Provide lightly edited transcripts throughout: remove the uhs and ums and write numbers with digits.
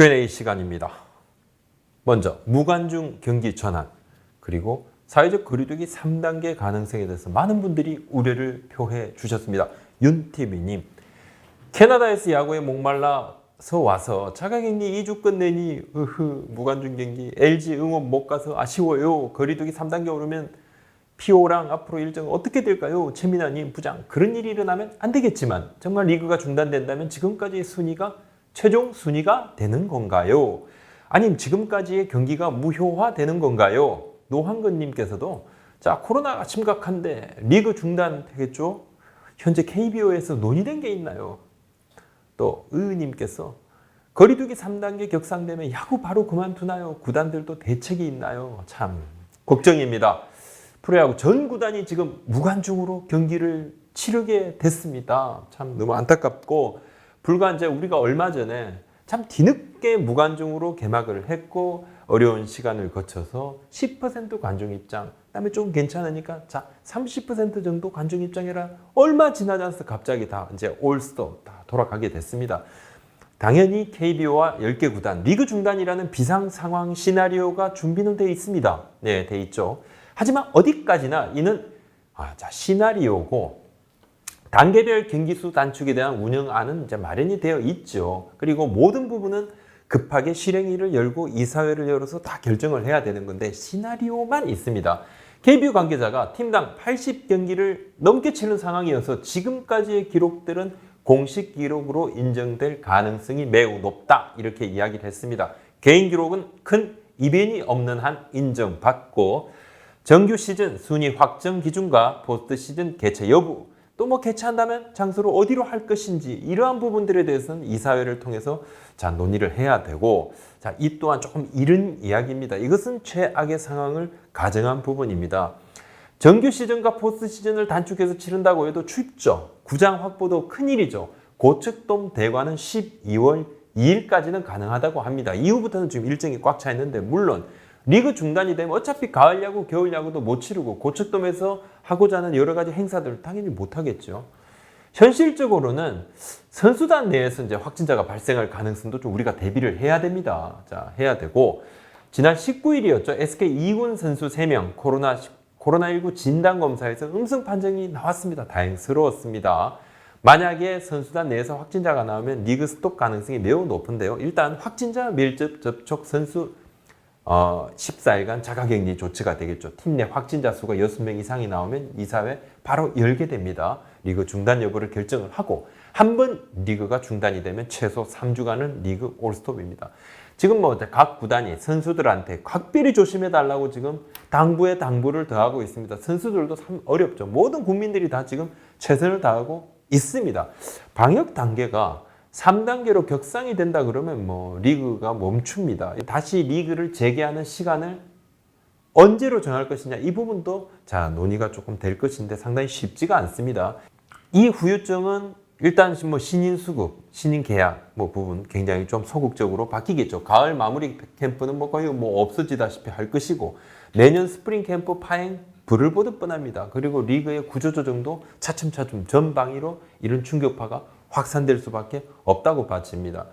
Q&A 시간입니다. 먼저 무관중 경기 전환 그리고 사회적 거리두기 3단계 가능성에 대해서 많은 분들이 우려를 표해 주셨습니다. 윤TV님, 캐나다에서 야구에 목말라서 와서 자가격리 2주 끝내니 무관중 경기 LG 응원 못 가서 아쉬워요. 거리두기 3단계 오르면 피오랑 앞으로 일정 어떻게 될까요? 최민아님 부장, 그런 일이 일어나면 안 되겠지만 정말 리그가 중단된다면 지금까지의 순위가 최종 순위가 되는 건가요? 아니면 지금까지의 경기가 무효화되는 건가요? 노한근님께서도 자, 코로나가 심각한데 리그 중단되겠죠? 현재 KBO에서 논의된 게 있나요? 또 의님께서 거리두기 3단계 격상되면 야구 바로 그만두나요? 구단들도 대책이 있나요? 참 걱정입니다. 프로야구 전 구단이 지금 무관중으로 경기를 치르게 됐습니다. 참 너무 안타깝고, 불과 이제 우리가 얼마 전에 참 뒤늦게 무관중으로 개막을 했고 어려운 시간을 거쳐서 10% 관중 입장, 그다음에 좀 괜찮으니까 자 30% 정도 관중 입장이라 얼마 지나지 않아서 갑자기 다 이제 올스톱 다 돌아가게 됐습니다. 당연히 KBO와 10개 구단 리그 중단이라는 비상 상황 시나리오가 준비는 되어 있습니다. 네, 되어 있죠. 하지만 어디까지나 이는 시나리오고 단계별 경기수 단축에 대한 운영안은 이제 마련이 되어 있죠. 그리고 모든 부분은 급하게 실행위를 열고 이사회를 열어서 다 결정을 해야 되는 건데 시나리오만 있습니다. KBO 관계자가 팀당 80경기를 넘게 치는 상황이어서 지금까지의 기록들은 공식 기록으로 인정될 가능성이 매우 높다, 이렇게 이야기를 했습니다. 개인 기록은 큰 이변이 없는 한 인정받고, 정규 시즌 순위 확정 기준과 포스트 시즌 개최 여부, 또 뭐 개최한다면 장소를 어디로 할 것인지, 이러한 부분들에 대해서는 이사회를 통해서 자 논의를 해야 되고, 자, 이 또한 조금 이른 이야기입니다. 이것은 최악의 상황을 가정한 부분입니다. 정규 시즌과 포스트 시즌을 단축해서 치른다고 해도 춥죠. 구장 확보도 큰일이죠. 고척돔 대관은 12월 2일까지는 가능하다고 합니다. 이후부터는 지금 일정이 꽉 차 있는데, 물론 리그 중단이 되면 어차피 가을 야구, 겨울 야구도 못 치르고 고척돔에서 하고자 하는 여러 가지 행사들을 당연히 못 하겠죠. 현실적으로는 선수단 내에서 이제 확진자가 발생할 가능성도 좀 우리가 대비를 해야 됩니다. 자, 해야 되고, 지난 19일이었죠. SK 2군 선수 3명 코로나19 진단검사에서 음성 판정이 나왔습니다. 다행스러웠습니다. 만약에 선수단 내에서 확진자가 나오면 리그 스톱 가능성이 매우 높은데요. 일단 확진자 밀접 접촉 선수 14일간 자가격리 조치가 되겠죠. 팀 내 확진자 수가 6명 이상이 나오면 이사회 바로 열게 됩니다. 리그 중단 여부를 결정을 하고, 한 번 리그가 중단이 되면 최소 3주간은 리그 올스톱입니다. 지금 뭐 각 구단이 선수들한테 각별히 조심해달라고 지금 당부에 당부를 더하고 있습니다. 선수들도 참 어렵죠. 모든 국민들이 다 지금 최선을 다하고 있습니다. 방역 단계가 3단계로 격상이 된다 그러면 뭐 리그가 멈춥니다. 다시 리그를 재개하는 시간을 언제로 정할 것이냐, 이 부분도 자 논의가 조금 될 것인데 상당히 쉽지가 않습니다. 이 후유증은 일단 뭐 신인 수급, 신인 계약 뭐 부분 굉장히 좀 소극적으로 바뀌겠죠. 가을 마무리 캠프는 뭐 거의 뭐 없어지다시피 할 것이고, 내년 스프링 캠프 파행 불을 보듯 뻔합니다. 그리고 리그의 구조조정도 차츰차츰 전방위로 이런 충격파가 확산될 수밖에 없다고 봐집니다.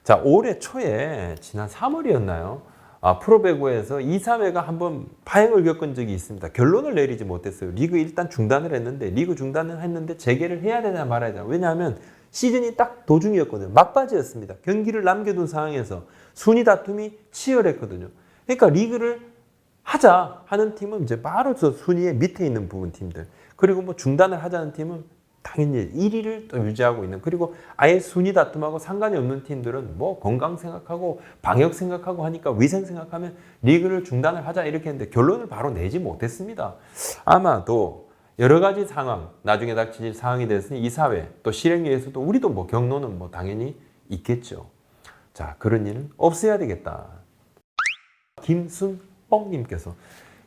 자, 올해 초에 지난 3월이었나요? 프로배구에서 이사회가 한번 파행을 겪은 적이 있습니다. 결론을 내리지 못했어요. 리그 일단 중단을 했는데, 리그 중단을 했는데 재개를 해야 되냐 말아야 되냐. 왜냐하면 시즌이 딱 도중이었거든요. 막바지였습니다. 경기를 남겨둔 상황에서 순위 다툼이 치열했거든요. 그러니까 리그를 하자 하는 팀은 이제 바로 저 순위에 밑에 있는 부분 팀들, 그리고 뭐 중단을 하자는 팀은 당연히 1위를 또 유지하고 있는, 그리고 아예 순위 다툼하고 상관이 없는 팀들은 뭐 건강 생각하고 방역 생각하고 하니까 위생 생각하면 리그를 중단을 하자 이렇게 했는데 결론을 바로 내지 못했습니다. 아마도 여러 가지 상황, 나중에 닥칠 상황이 됐으니 이사회 또 실행위에서도 우리도 뭐 경로는 뭐 당연히 있겠죠. 자, 그런 일은 없어야 되겠다. 김순뻥님께서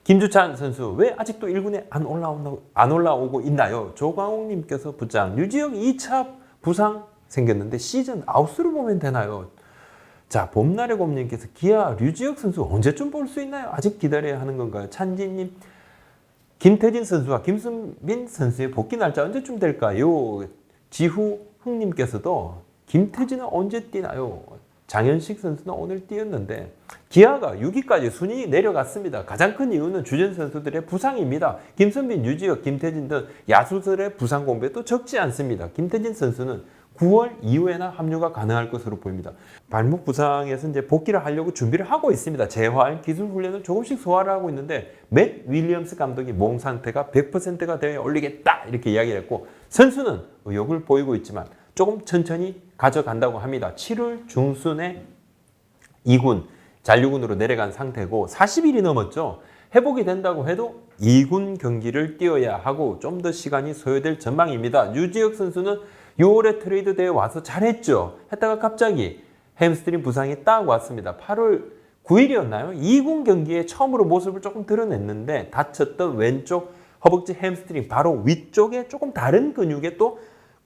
김주찬 선수 왜 아직도 1군에 안 올라오고 있나요? 조광욱님께서 부장, 류지혁 2차 부상 생겼는데 시즌 아웃으로 보면 되나요? 자, 봄날의 곰님께서 기아 류지혁 선수 언제쯤 볼 수 있나요? 아직 기다려야 하는 건가요? 찬지님, 김태진 선수와 김수민 선수의 복귀 날짜 언제쯤 될까요? 지후흥님께서도 김태진은 언제 뛰나요? 장현식 선수는 오늘 뛰었는데 기아가 6위까지 순위 내려갔습니다. 가장 큰 이유는 주전 선수들의 부상입니다. 김선빈, 유지혁, 김태진 등 야수들의 부상 공백도 적지 않습니다. 김태진 선수는 9월 이후에나 합류가 가능할 것으로 보입니다. 발목 부상에서 이제 복귀를 하려고 준비를 하고 있습니다. 재활, 기술 훈련을 조금씩 소화를 하고 있는데 맥 윌리엄스 감독이 몸 상태가 100%가 되어 올리겠다 이렇게 이야기를 했고 선수는 의욕을 보이고 있지만 조금 천천히 가져간다고 합니다. 7월 중순에 2군, 잔류군으로 내려간 상태고 40일이 넘었죠. 회복이 된다고 해도 2군 경기를 뛰어야 하고 좀 더 시간이 소요될 전망입니다. 유지혁 선수는 6월에 트레이드 대회 와서 잘했죠. 했다가 갑자기 햄스트링 부상이 딱 왔습니다. 8월 9일이었나요? 2군 경기에 처음으로 모습을 조금 드러냈는데 다쳤던 왼쪽 허벅지 햄스트링 바로 위쪽에 조금 다른 근육에 또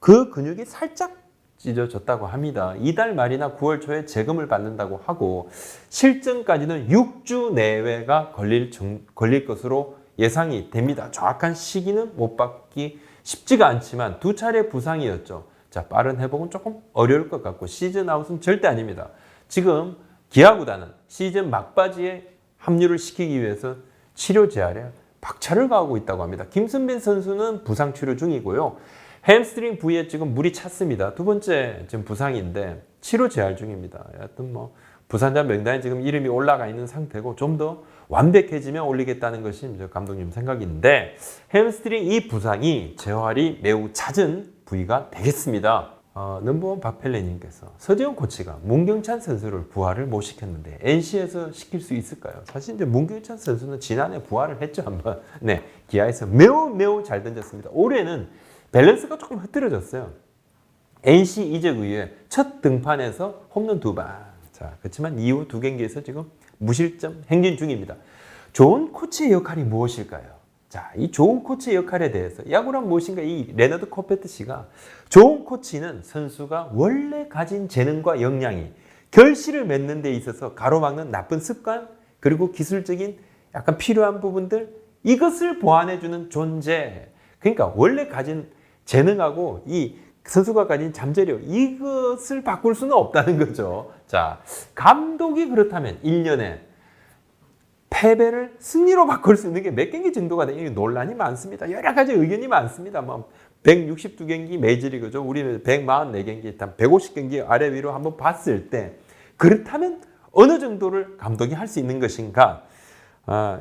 그 근육이 살짝 찢어졌다고 합니다. 이달 말이나 9월 초에 재검을 받는다고 하고 실증까지는 6주 내외가 걸릴 것으로 예상이 됩니다. 정확한 시기는 못 받기 쉽지가 않지만 두 차례 부상이었죠. 자, 빠른 회복은 조금 어려울 것 같고 시즌 아웃은 절대 아닙니다. 지금 기아구단은 시즌 막바지에 합류를 시키기 위해서 치료 재활에 박차를 가하고 있다고 합니다. 김선빈 선수는 부상 치료 중이고요. 햄스트링 부위에 지금 물이 찼습니다. 두 번째 지금 부상인데 치료 재활 중입니다. 여하튼 뭐 부상자 명단에 지금 이름이 올라가 있는 상태고 좀 더 완벽해지면 올리겠다는 것이 감독님 생각인데 햄스트링 이 부상이 재활이 매우 잦은 부위가 되겠습니다. 넘버원 박펠레님께서 서지영 코치가 문경찬 선수를 부활을 못 시켰는데 NC에서 시킬 수 있을까요? 사실 이제 문경찬 선수는 지난해 부활을 했죠 한번. 네, 기아에서 매우 잘 던졌습니다. 올해는 밸런스가 조금 흐트러졌어요. NC 이적 이후에 첫 등판에서 홈런 2방. 자, 그렇지만 이후 두 경기에서 지금 무실점 행진 중입니다. 좋은 코치의 역할이 무엇일까요? 자, 이 좋은 코치의 역할에 대해서 야구란 무엇인가 이 레너드 코페트 씨가 좋은 코치는 선수가 원래 가진 재능과 역량이 결실을 맺는 데 있어서 가로막는 나쁜 습관 그리고 기술적인 약간 필요한 부분들 이것을 보완해주는 존재. 그러니까 원래 가진 재능하고 이 선수가 가진 잠재력 이것을 바꿀 수는 없다는 거죠. 자, 감독이 그렇다면 1년에 패배를 승리로 바꿀 수 있는 게 몇 경기 정도가 되냐 논란이 많습니다. 여러 가지 의견이 많습니다. 뭐 162경기 메이저리그죠. 우리는 144경기, 일단 150경기 아래 위로 한번 봤을 때 그렇다면 어느 정도를 감독이 할 수 있는 것인가?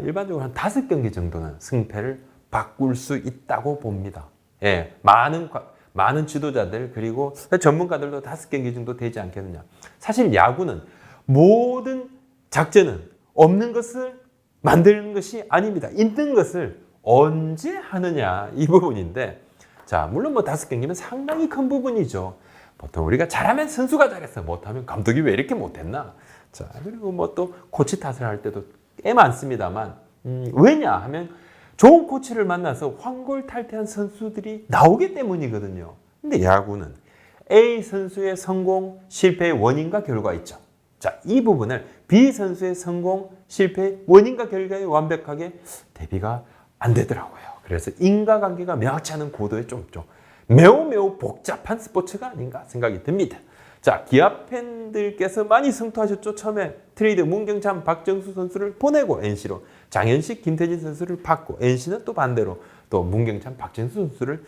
일반적으로 한 5경기 정도는 승패를 바꿀 수 있다고 봅니다. 예, 많은 지도자들 그리고 전문가들도 5경기 정도 되지 않겠느냐. 사실 야구는 모든 작전은 없는 것을 만드는 것이 아닙니다. 있는 것을 언제 하느냐 이 부분인데 자, 물론 뭐 5경기면 상당히 큰 부분이죠. 보통 우리가 잘하면 선수가 잘했어. 못하면 감독이 왜 이렇게 못했나. 자, 그리고 뭐 또 코치 탓을 할 때도 꽤 많습니다만 왜냐 하면 좋은 코치를 만나서 환골탈태한 선수들이 나오기 때문이거든요. 근데 야구는 A 선수의 성공, 실패의 원인과 결과 있죠. 자, 이 부분을 B 선수의 성공, 실패의 원인과 결과에 완벽하게 대비가 안 되더라고요. 그래서 인과관계가 명확치 않은 고도에 좀 매우 복잡한 스포츠가 아닌가 생각이 듭니다. 자, 기아 팬들께서 많이 성토하셨죠. 처음에 트레이드 문경찬, 박정수 선수를 보내고 NC로 장현식, 김태진 선수를 받고 NC는 또 반대로 또 문경찬, 박정수 선수를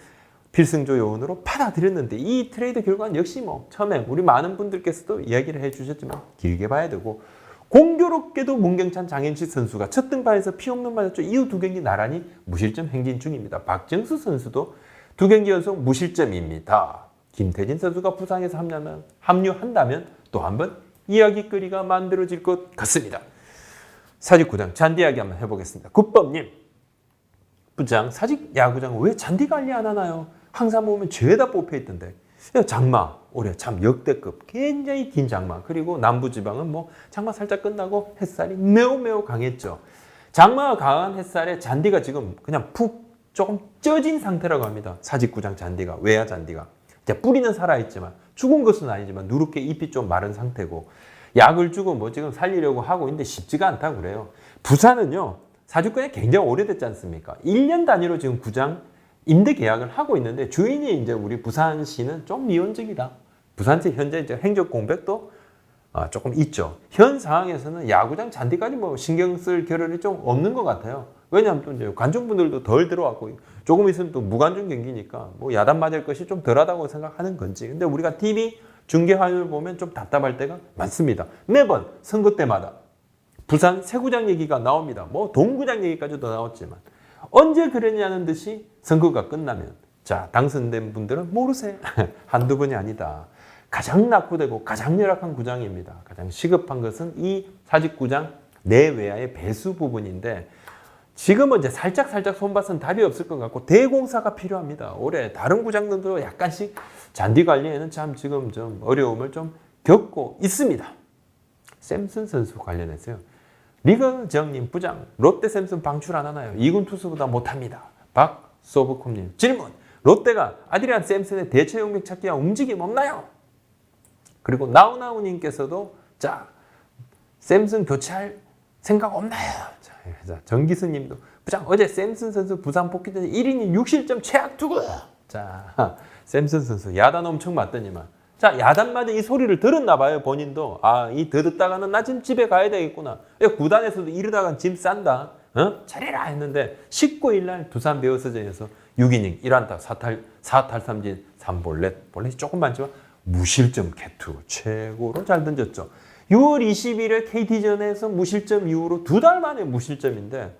필승조 요원으로 받아들였는데 이 트레이드 결과는 역시 뭐 처음에 우리 많은 분들께서도 이야기를 해주셨지만 길게 봐야 되고 공교롭게도 문경찬, 장현식 선수가 첫 등판에서 피홈런 맞았죠. 이후 두 경기 나란히 무실점 행진 중입니다. 박정수 선수도 두 경기 연속 무실점입니다. 김태진 선수가 부상해서 합류한다면 또 한 번 이야기거리가 만들어질 것 같습니다. 사직 구장 잔디 이야기 한번 해보겠습니다. 국법님, 부장 사직 야구장 왜 잔디 관리 안 하나요? 항상 보면 죄다 뽑혀 있던데. 장마 올해 참 역대급 굉장히 긴 장마 그리고 남부지방은 뭐 장마 살짝 끝나고 햇살이 매우 강했죠. 장마가 강한 햇살에 잔디가 지금 그냥 푹 조금 쪄진 상태라고 합니다. 사직구장 잔디가 외야 잔디가 뿌리는 살아있지만 죽은 것은 아니지만 누렇게 잎이 좀 마른 상태고 약을 주고 뭐 지금 살리려고 하고 있는데 쉽지가 않다고 그래요. 부산은요 사주권이 굉장히 오래됐지 않습니까? 1년 단위로 지금 구장 임대 계약을 하고 있는데 주인이 이제 우리 부산시는 좀 미온적이다. 부산시 현재 이제 행정 공백도 조금 있죠. 현 상황에서는 야구장 잔디까지 뭐 신경 쓸 겨를이 좀 없는 것 같아요. 왜냐하면 또 이제 관중분들도 덜 들어왔고 조금 있으면 또 무관중 경기니까 뭐 야단 맞을 것이 좀 덜하다고 생각하는 건지. 근데 우리가 TV 중계 화면을 보면 좀 답답할 때가 많습니다. 매번 선거 때마다 부산 세구장 얘기가 나옵니다. 뭐 동구장 얘기까지도 나왔지만 언제 그랬냐는 듯이 선거가 끝나면 자, 당선된 분들은 모르세요. 한두 번이 아니다. 가장 낙후되고 가장 열악한 구장입니다. 가장 시급한 것은 이 사직구장 내외야의 배수 부분인데 지금은 이제 살짝 손봐서는 답이 없을 것 같고 대공사가 필요합니다. 올해 다른 구장들도 약간씩 잔디 관리에는 참 지금 좀 어려움을 좀 겪고 있습니다. 샘슨 선수 관련해서요. 리그 정님 부장 롯데 샘슨 방출 안 하나요? 2군 투수보다 못합니다. 박소브콤님 질문. 롯데가 아드리안 샘슨의 대체 용병 찾기와 움직임 없나요? 그리고 나우나우님께서도 자 샘슨 교체할 생각 없나요? 자, 정기수님도 부장 어제 샘슨 선수 부산 복귀전 1이닝 6실점 최악 투구. 자 샘슨 선수 야단 엄청 맞더니만 자 야단 맞은 이 소리를 들었나 봐요. 본인도 이 들었다가는 나 지금 집에 가야 되겠구나. 구단에서도 이러다가 짐 싼다. 잘해라 했는데 19일 날 두산 베어스전에서 6이닝 1안타 4탈삼진 3볼넷 볼넷이 조금 많지만 무실점 개투 최고로 잘 던졌죠. 6월 20일에 KT전에서 무실점 이후로 2달 만에 무실점인데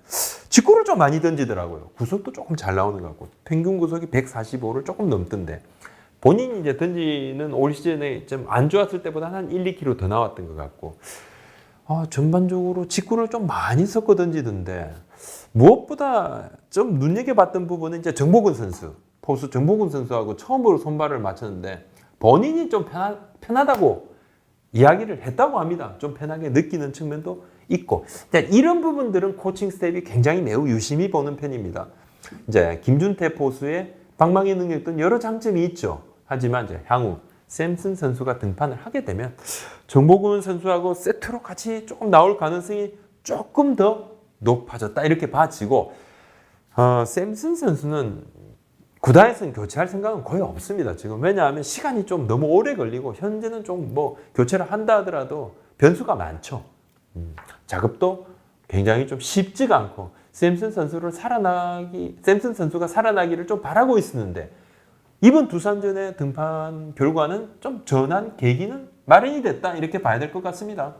직구를 좀 많이 던지더라고요. 구속도 조금 잘 나오는 것 같고 평균 구속이 145를 조금 넘던데 본인이 이제 던지는 올 시즌에 좀 안 좋았을 때보다 한 1, 2kg 더 나왔던 것 같고 전반적으로 직구를 좀 많이 섞어 던지던데 무엇보다 좀 눈여겨봤던 부분은 이제 정보근 선수 포수 정보근 선수하고 처음으로 손발을 맞췄는데 본인이 좀 편하다고 이야기를 했다고 합니다. 좀 편하게 느끼는 측면도 있고 이런 부분들은 코칭 스텝이 굉장히 매우 유심히 보는 편입니다. 이제 김준태 포수의 방망이 능력도 여러 장점이 있죠. 하지만 이제 향후 샘슨 선수가 등판을 하게 되면 정보근 선수하고 세트로 같이 조금 나올 가능성이 조금 더 높아졌다 이렇게 봐지고 샘슨 선수는 구단에서는 교체할 생각은 거의 없습니다. 지금 왜냐하면 시간이 좀 너무 오래 걸리고 현재는 좀 뭐 교체를 한다 하더라도 변수가 많죠. 작업도 굉장히 좀 쉽지가 않고 샘슨 선수가 살아나기를 좀 바라고 있었는데 이번 두산전의 등판 결과는 좀 전환 계기는 마련이 됐다 이렇게 봐야 될 것 같습니다.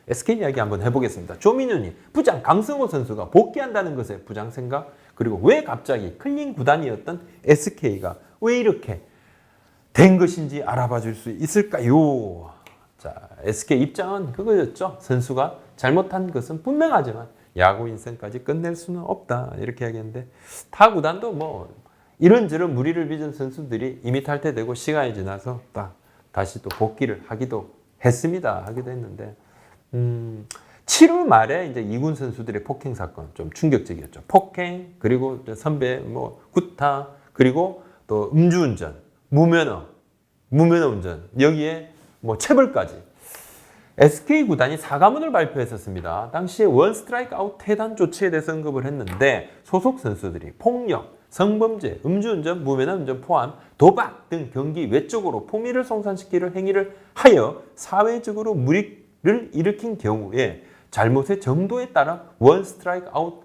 SK 이야기 한번 해보겠습니다. 조민우님, 부장 강승호 선수가 복귀한다는 것에 부장 생각 그리고 왜 갑자기 클린 구단이었던 SK가 왜 이렇게 된 것인지 알아봐 줄 수 있을까요? 자, SK 입장은 그거였죠. 선수가 잘못한 것은 분명하지만 야구 인생까지 끝낼 수는 없다 이렇게 이야기했는데 타 구단도 뭐 이런저런 무리를 빚은 선수들이 이미 탈퇴되고 시간이 지나서 다시 또 복귀를 하기도 했는데 7월 말에 이제 2군 선수들의 폭행 사건 좀 충격적이었죠. 폭행 그리고 선배 구타 그리고 또 음주운전, 무면허 운전 여기에 체벌까지. SK 구단이 사과문을 발표했었습니다. 당시에 원 스트라이크 아웃 퇴단 조치에 대해서 언급을 했는데 소속 선수들이 폭력, 성범죄, 음주운전, 무면허 운전 포함 도박 등 경기 외적으로 품위를 손상시키는 행위를 하여 사회적으로 무리를 일으킨 경우에 잘못의 정도에 따라 원 스트라이크 아웃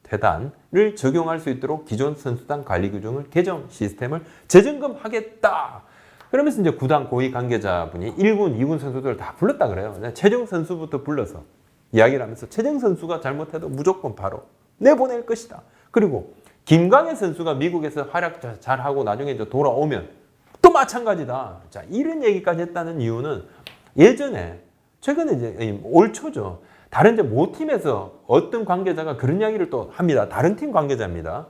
퇴단을 적용할 수 있도록 기존 선수단 관리 규정을 개정 시스템을 재점검하겠다. 그러면서 이제 구단 고위 관계자분이 1군, 2군 선수들을 다 불렀다 그래요. 최정 선수부터 불러서 이야기를 하면서 최정 선수가 잘못해도 무조건 바로 내보낼 것이다. 그리고 김광현 선수가 미국에서 활약 잘하고 나중에 이제 돌아오면 또 마찬가지다. 자, 이런 얘기까지 했다는 이유는 최근에 이제 올 초죠. 다른 이제 모 팀에서 어떤 관계자가 그런 이야기를 또 합니다. 다른 팀 관계자입니다.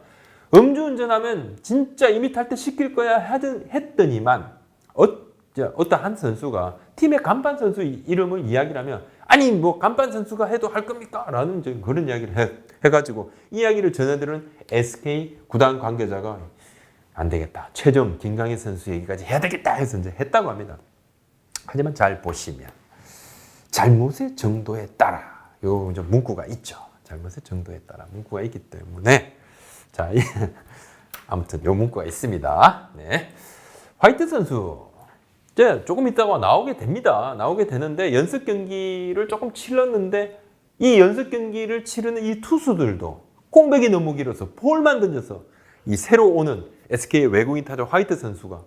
음주운전하면 진짜 이미 탈퇴 시킬 거야 했더니만 어떤 한 선수가 팀의 간판 선수 이름을 이야기를 하면 아니 간판 선수가 해도 할 겁니까? 라는 그런 이야기를 해가지고 이야기를 전해들은 SK 구단 관계자가 안 되겠다. 최정 김광현 선수 얘기까지 해야 되겠다 해서 이제 했다고 합니다. 하지만 잘 보시면 잘못의 정도에 따라 요 문구가 있죠. 잘못의 정도에 따라 문구가 있기 때문에 자 아무튼 요 문구가 있습니다. 네. 화이트 선수 이제 조금 있다가 나오게 됩니다. 나오게 되는데 연습 경기를 조금 치렀는데 이 연습 경기를 치르는 이 투수들도 공백이 너무 길어서 볼만 던져서 이 새로 오는 SK의 외국인 타자 화이트 선수가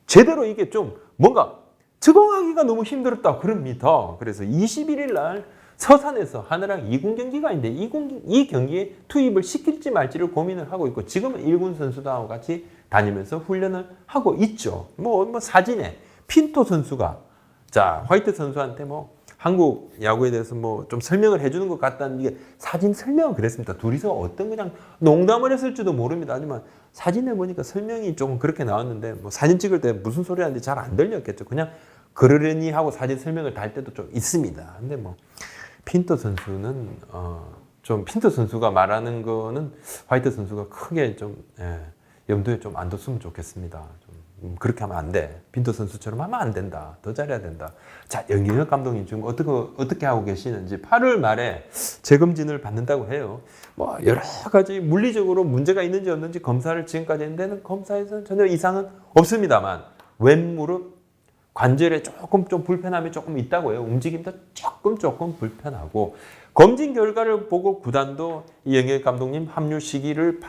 제대로 이게 좀 뭔가 적응하기가 너무 힘들었다 그럽니다. 그래서 21일 날 서산에서 하나랑 2군 경기가 있는데 이 경기에 투입을 시킬지 말지를 고민을 하고 있고 지금은 1군 선수들하고 같이 다니면서 훈련을 하고 있죠. 뭐 사진에 핀토 선수가 자 화이트 선수한테 뭐 한국 야구에 대해서 뭐 좀 설명을 해주는 것 같다는 이게 사진 설명은 그랬습니다. 둘이서 어떤 그냥 농담을 했을지도 모릅니다. 하지만 사진에 보니까 설명이 조금 그렇게 나왔는데 뭐 사진 찍을 때 무슨 소리 하는지 잘 안 들렸겠죠. 그냥 그러려니 하고 사진 설명을 달 때도 좀 있습니다. 근데 뭐 핀토 선수는 좀 핀토 선수가 말하는 거는 화이트 선수가 크게 좀 염두에 좀 안 뒀으면 좋겠습니다. 좀 그렇게 하면 안 돼. 핀토 선수처럼 하면 안 된다. 더 잘해야 된다. 자, 연기혁 감독님 지금 어떻게 하고 계시는지 8월 말에 재검진을 받는다고 해요. 뭐 여러 가지 물리적으로 문제가 있는지 없는지 검사를 지금까지 했는데 검사에서는 전혀 이상은 없습니다만 왼무릎 관절에 조금 좀 불편함이 조금 있다고 해요. 움직임도 조금 불편하고 검진 결과를 보고 구단도 이영혁 감독님 합류 시기를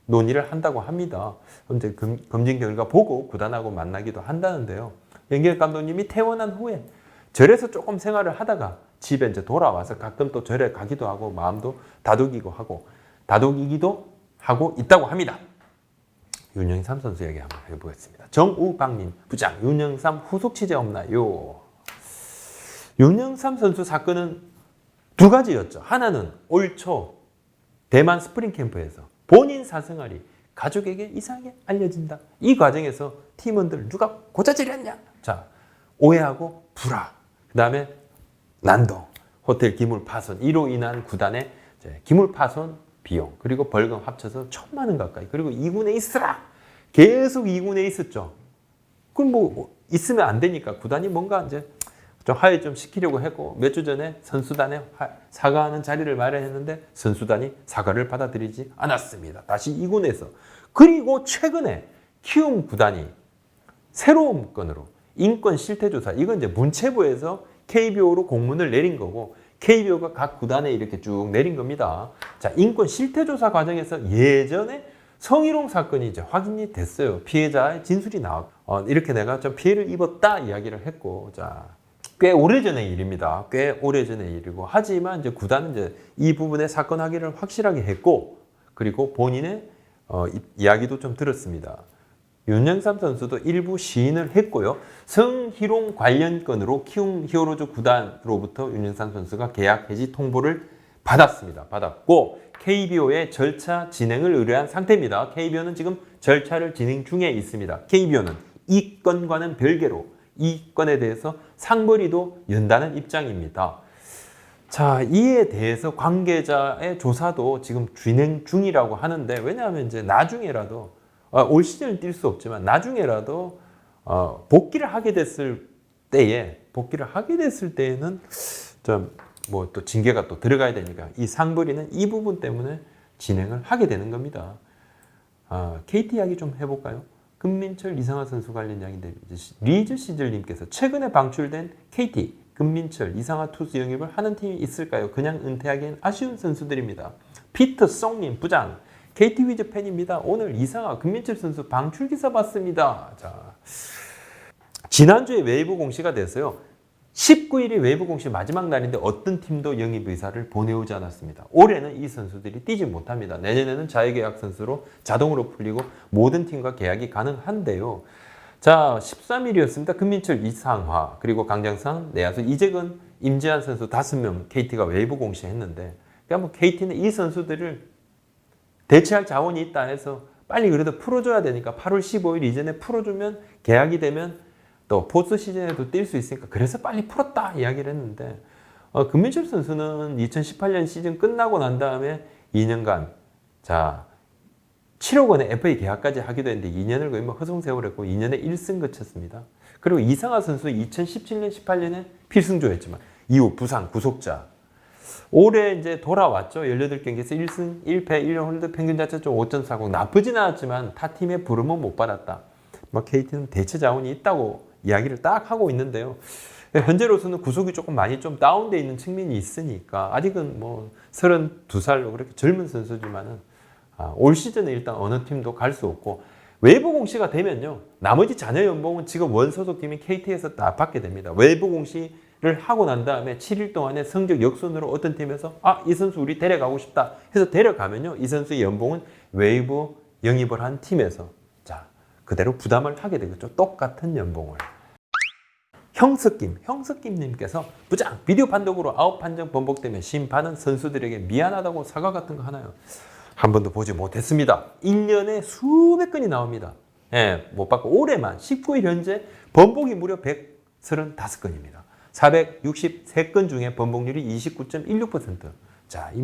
논의를 한다고 합니다. 이제 검진 결과 보고 구단하고 만나기도 한다는데요. 영혁 감독님이 퇴원한 후에 절에서 조금 생활을 하다가 집에 이제 돌아와서 가끔 또 절에 가기도 하고 마음도 다독이기도 하고 있다고 합니다. 윤영삼 선수 얘기 한번 해보겠습니다. 정우박님 부장 윤영삼 후속 취재 없나요? 윤영삼 선수 사건은 두 가지였죠. 하나는 올 초 대만 스프링 캠프에서 본인 사생활이 가족에게 이상하게 알려진다. 이 과정에서 팀원들 누가 고자질했냐? 자, 오해하고 불화. 그 다음에 난동, 호텔 기물 파손, 이로 인한 구단의 기물 파손 비용, 그리고 벌금 합쳐서 1,000만 원 가까이. 그리고 2군에 있으라. 계속 2군에 있었죠. 그럼 뭐 있으면 안 되니까 구단이 뭔가 이제 좀 하해 좀 시키려고 했고 몇 주 전에 선수단에 사과하는 자리를 마련했는데 선수단이 사과를 받아들이지 않았습니다. 다시 2군에서. 그리고 최근에 키움 구단이 새로운 건으로 인권 실태조사, 이건 이제 문체부에서 KBO로 공문을 내린 거고 KBO가 각 구단에 이렇게 쭉 내린 겁니다. 자, 인권 실태조사 과정에서 예전에 성희롱 사건이 이제 확인이 됐어요. 피해자의 진술이 이렇게 내가 좀 피해를 입었다 이야기를 했고, 자, 꽤 오래전의 일입니다. 꽤 오래전의 일이고, 하지만 이제 구단은 이제 이 부분에 사건 확인을 확실하게 했고, 그리고 본인의 이야기도 좀 들었습니다. 윤영삼 선수도 일부 시인을 했고요. 성희롱 관련 건으로 키움 히어로즈 구단으로부터 윤영삼 선수가 계약 해지 통보를 받았고 KBO의 절차 진행을 의뢰한 상태입니다. KBO는 지금 절차를 진행 중에 있습니다. KBO는 이 건과는 별개로 이 건에 대해서 상벌이도 연다는 입장입니다. 자, 이에 대해서 관계자의 조사도 지금 진행 중이라고 하는데, 왜냐하면 이제 나중에라도 올 시즌을 뛸 수 없지만 나중에라도 복귀를 하게 됐을 때에는 좀 뭐 또 징계가 또 들어가야 되니까 이 상벌이는 이 부분 때문에 진행을 하게 되는 겁니다. KT 이야기 좀 해볼까요? 금민철, 이상하 선수 관련 이야기인데 리즈 시즐님께서 최근에 방출된 KT, 금민철, 이상하 투수 영입을 하는 팀이 있을까요? 그냥 은퇴하기엔 아쉬운 선수들입니다. 피터 송님 부장, KT 위즈 팬입니다. 오늘 이상하, 금민철 선수 방출 기사 봤습니다. 자, 지난주에 웨이브 공시가 됐어요. 19일이 웨이브 공시 마지막 날인데 어떤 팀도 영입 의사를 보내오지 않았습니다. 올해는 이 선수들이 뛰지 못합니다. 내년에는 자유계약 선수로 자동으로 풀리고 모든 팀과 계약이 가능한데요. 자, 13일이었습니다. 금민철, 이상화, 그리고 강정상, 내야수, 이재근, 임지한 선수 5명 KT가 웨이브 공시했는데, 그러니까 뭐 KT는 이 선수들을 대체할 자원이 있다 해서 빨리 그래도 풀어줘야 되니까 8월 15일 이전에 풀어주면 계약이 되면 또 포스트 시즌에도 뛸 수 있으니까 그래서 빨리 풀었다 이야기를 했는데, 금민철 선수는 2018년 시즌 끝나고 난 다음에 2년간 7억 원의 FA 계약까지 하기도 했는데 2년을 거의 뭐 허송세월했고 2년에 1승 그쳤습니다. 그리고 이상하 선수 2017년 18년에 필승조였지만 이후 부상 구속자, 올해 이제 돌아왔죠. 18경기에서 1승 1패 1년 홀드 평균 자체점 5.40, 나쁘진 않았지만 타 팀의 부름은 못 받았다. 뭐 KT는 대체 자원이 있다고 이야기를 딱 하고 있는데요. 현재로서는 구속이 조금 많이 좀 다운돼 있는 측면이 있으니까 아직은 뭐 32살로 그렇게 젊은 선수지만은 올 시즌에 일단 어느 팀도 갈 수 없고 외부 공시가 되면요. 나머지 자녀 연봉은 지금 원소속 팀인 KT에서 다 받게 됩니다. 외부 공시를 하고 난 다음에 7일 동안에 성적 역순으로 어떤 팀에서 이 선수 우리 데려가고 싶다 해서 데려가면요. 이 선수의 연봉은 외부 영입을 한 팀에서 자 그대로 부담을 하게 되겠죠. 똑같은 연봉을. 형석김님께서 부장 비디오 판독으로 아웃 판정 번복되면 심판은 선수들에게 미안하다고 사과 같은 거 하나요? 한 번도 보지 못했습니다. 1년에 수백 건이 나옵니다. 예, 못 받고 올해만 19일 현재 번복이 무려 135건입니다. 463건 중에 번복률이 29.16%. 자, 이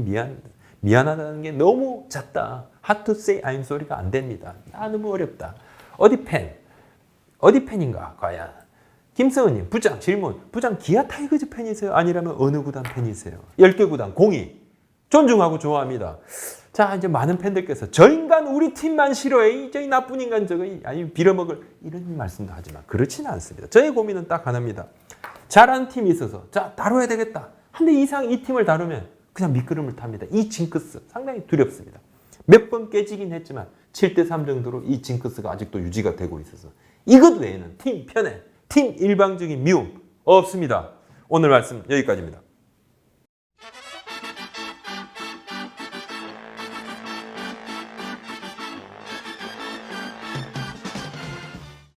미안하다는 게 너무 작다. Hard to say I'm sorry가 안 됩니다. 너무 어렵다. 어디 팬인가 과연? 김성은님, 부장 질문. 부장 기아 타이거즈 팬이세요? 아니라면 어느 구단 팬이세요? 10개 구단 공이 존중하고 좋아합니다. 자, 이제 많은 팬들께서 저 인간 우리 팀만 싫어해. 저 나쁜 인간 저거 아니 빌어먹을 이런 말씀도 하지만 그렇지는 않습니다. 저의 고민은 딱 하나입니다. 잘하는 팀이 있어서 자 다뤄야 되겠다. 한 대 이상 이 팀을 다루면 그냥 미끄럼을 탑니다. 이 징크스 상당히 두렵습니다. 몇 번 깨지긴 했지만 7대3 정도로 이 징크스가 아직도 유지가 되고 있어서 이것 외에는 팀 편애, 팀 일방적인 미움 없습니다. 오늘 말씀 여기까지입니다.